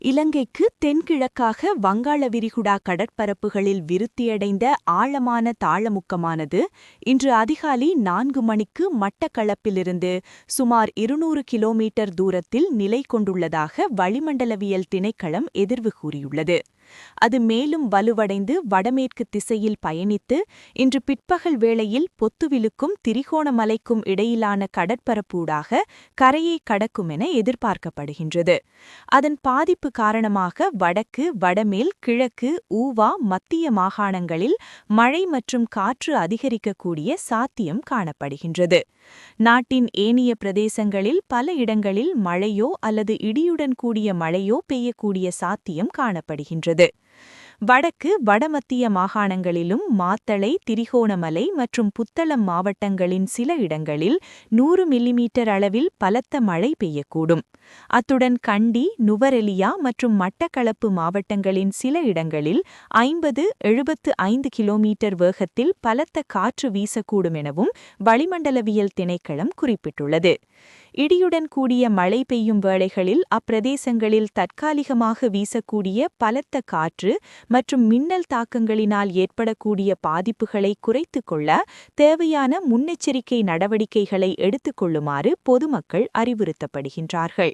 இலங்கைக்கு தென்கிழக்காக வங்காள விரிகுடா கடற்பரப்புகளில் விருத்தியடைந்த ஆழமான தாளமுக்கமானது இன்று அதிகாலை 4 மணிக்கு மட்டக்களப்பிலிருந்து சுமார் 200 கிலோமீட்டர் தூரத்தில் நிலை கொண்டுள்ளதாக வளிமண்டலவியல் திணைக்களம் எதிர்வு கூறியுள்ளது. அது மேலும் வலுவடைந்து வடமேற்கு திசையில் பயணித்து இன்று பிற்பகல் வேளையில் பொத்துவிலுக்கும் திரிகோணமலைக்கும் இடையிலான கடற்பரப்பூடாக கரையை கடக்கும் என எதிர்பார்க்கப்படுகின்றது. அதன் பாதிப்பு காரணமாக வடக்கு, வடமேல், கிழக்கு, ஊவா, மத்திய மாகாணங்களில் மழை மற்றும் காற்று அதிகரிக்கக்கூடிய சாத்தியம் காணப்படுகின்றது. நாட்டின் ஏனைய பிரதேசங்களில் பல இடங்களில் மழையோ அல்லது இடியுடன் கூடிய மழையோ பெய்யக்கூடிய சாத்தியம் காணப்படுகின்றது. வடக்கு, வடமத்திய மாகாணங்களிலும் மாத்தளை, திரிகோணமலை மற்றும் புத்தளம் மாவட்டங்களின் சில இடங்களில் 100 மில்லிமீட்டர் அளவில் பலத்த மழை பெய்யக்கூடும். அத்துடன் கண்டி, நுவரெலியா மற்றும் மட்டக்களப்பு மாவட்டங்களின் சில இடங்களில் 50-75 கிலோமீட்டர் வேகத்தில் பலத்த காற்று வீசக்கூடும் எனவும் வளிமண்டலவியல் திணைக்களம் குறிப்பிட்டுள்ளது. இடியுடன் கூடிய மழை பெய்யும் வேளைகளில் அப்பிரதேசங்களில் தற்காலிகமாக வீசக்கூடிய பலத்த காற்று மற்றும் மின்னல் தாக்கங்களினால் ஏற்படக்கூடிய பாதிப்புகளை குறைத்துக் கொள்ள தேவையான முன்னெச்சரிக்கை நடவடிக்கைகளை எடுத்துக் கொள்ளுமாறு பொதுமக்கள் அறிவுறுத்தப்படுகின்றார்கள்.